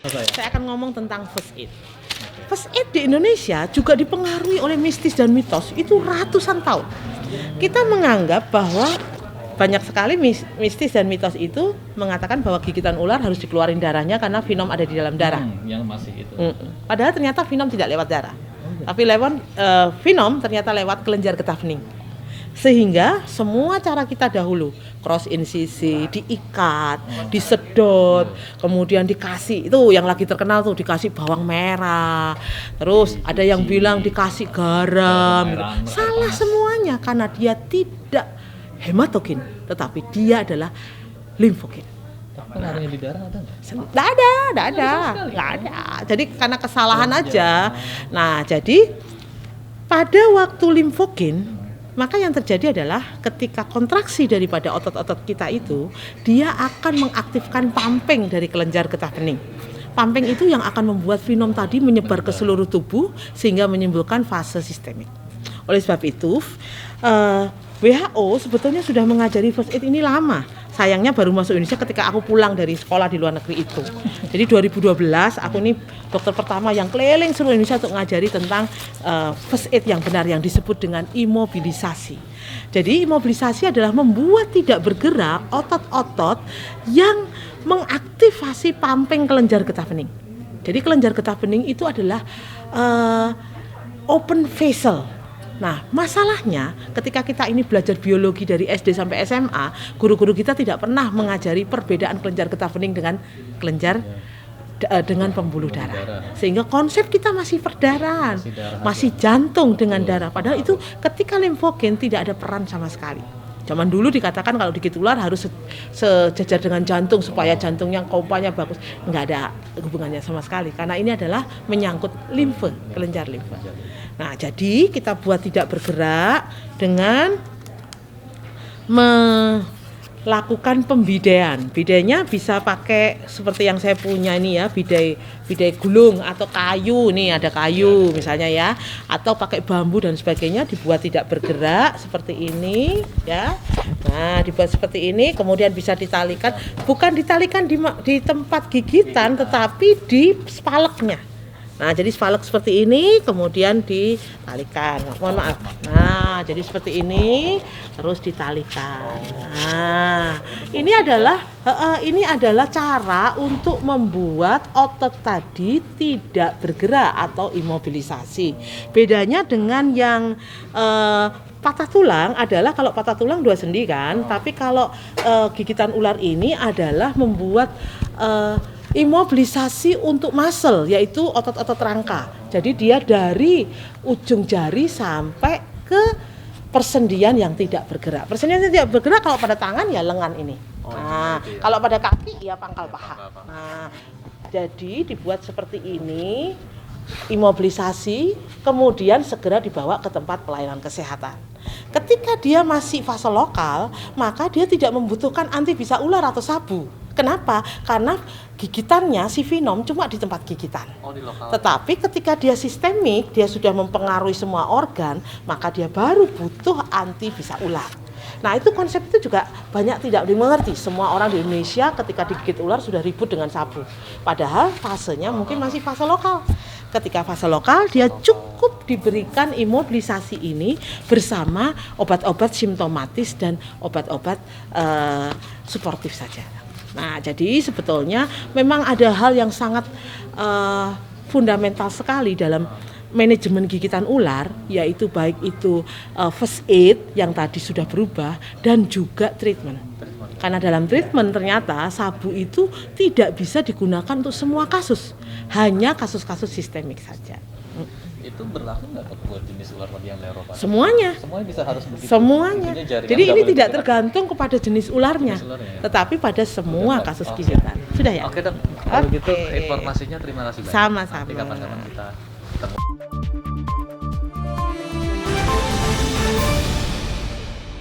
Saya akan ngomong tentang first aid. First aid di Indonesia juga dipengaruhi oleh mistis dan mitos itu ratusan tahun. Kita menganggap bahwa banyak sekali mistis dan mitos itu mengatakan bahwa gigitan ular harus dikeluarin darahnya karena venom ada di dalam darah. Yang masih itu. Padahal ternyata venom tidak lewat darah. Tapi venom ternyata lewat kelenjar getah bening. Sehingga semua cara kita dahulu, cross insisi, diikat, disedot, kemudian dikasih, itu yang lagi terkenal tuh dikasih bawang merah, terus ada yang bilang dikasih garam, salah semuanya karena dia tidak hematogen, tetapi dia adalah limfogen. Pengaruhnya di darah ada nggak? Nggak ada. Jadi karena kesalahan aja. Nah, jadi pada waktu limfogen, maka yang terjadi adalah ketika kontraksi daripada otot-otot kita itu, dia akan mengaktifkan pumping dari kelenjar getah bening. Pumping itu yang akan membuat venom tadi menyebar ke seluruh tubuh sehingga menimbulkan fase sistemik. Oleh sebab itu, WHO sebetulnya sudah mengajari first aid ini lama. Sayangnya baru masuk Indonesia ketika aku pulang dari sekolah di luar negeri itu. Jadi 2012 aku ini dokter pertama yang keliling seluruh Indonesia untuk ngajari tentang first aid yang benar yang disebut dengan imobilisasi. Jadi imobilisasi adalah membuat tidak bergerak otot-otot yang mengaktifasi pumping kelenjar getah bening. Jadi kelenjar getah bening itu adalah open vessel. Nah, masalahnya ketika kita ini belajar biologi dari SD sampai SMA, guru-guru kita tidak pernah mengajari perbedaan kelenjar getah bening dengan kelenjar dengan pembuluh darah. Sehingga konsep kita masih perdarahan, masih jantung dengan darah. Padahal itu ketika limfogen tidak ada peran sama sekali. Zaman dulu dikatakan kalau digigit ular harus sejajar dengan jantung supaya jantungnya pompanya bagus. Enggak ada hubungannya sama sekali karena ini adalah menyangkut limfe, kelenjar limfe. Nah, jadi kita buat tidak bergerak dengan melakukan pembidaian. Bidainya bisa pakai seperti yang saya punya ini ya, bidai gulung atau kayu. Nih ada kayu misalnya ya, atau pakai bambu dan sebagainya, dibuat tidak bergerak seperti ini ya. Nah, dibuat seperti ini, kemudian bisa ditalikan, bukan ditalikan di tempat gigitan tetapi di spaleknya. Nah, jadi spalek seperti ini kemudian ditalikan. Mohon maaf. Nah, jadi seperti ini terus ditalikan. Nah, ini adalah cara untuk membuat otot tadi tidak bergerak atau imobilisasi. Bedanya dengan yang patah tulang adalah kalau patah tulang dua sendi kan, tapi kalau gigitan ular ini adalah membuat imobilisasi untuk muscle, yaitu otot-otot rangka. Jadi dia dari ujung jari sampai ke persendian yang tidak bergerak. Persendian yang tidak bergerak kalau pada tangan ya lengan ini. Nah, kalau pada kaki ya pangkal paha. Nah, jadi dibuat seperti ini, imobilisasi, kemudian segera dibawa ke tempat pelayanan kesehatan. Ketika dia masih fase lokal, maka dia tidak membutuhkan anti bisa ular atau sabu. Kenapa? Karena gigitannya si venom cuma di tempat gigitan. Tetapi ketika dia sistemik, dia sudah mempengaruhi semua organ, maka dia baru butuh anti bisa ular. Nah, itu konsep itu juga banyak tidak dimengerti. Semua orang di Indonesia ketika digigit ular sudah ribut dengan sabu. Padahal fasenya mungkin masih fase lokal. Ketika fase lokal, dia cukup diberikan imobilisasi ini bersama obat-obat simptomatis dan obat-obat suportif saja. Nah, jadi sebetulnya memang ada hal yang sangat fundamental sekali dalam manajemen gigitan ular, yaitu baik itu first aid yang tadi sudah berubah dan juga treatment. Karena dalam treatment ternyata sabu itu tidak bisa digunakan untuk semua kasus, hanya kasus-kasus sistemik saja. Itu berlaku nggak buat jenis ular tadi yang leropan? Semuanya bisa harus begitu. Semuanya. Jadi ini tidak tergantung kepada jenis ularnya, tetapi pada semua kasus gigitan. Sudah ya? Oke, dok. Kalau gitu informasinya terima kasih banyak. Sama-sama. Nanti kapan-kapan kita ketemu.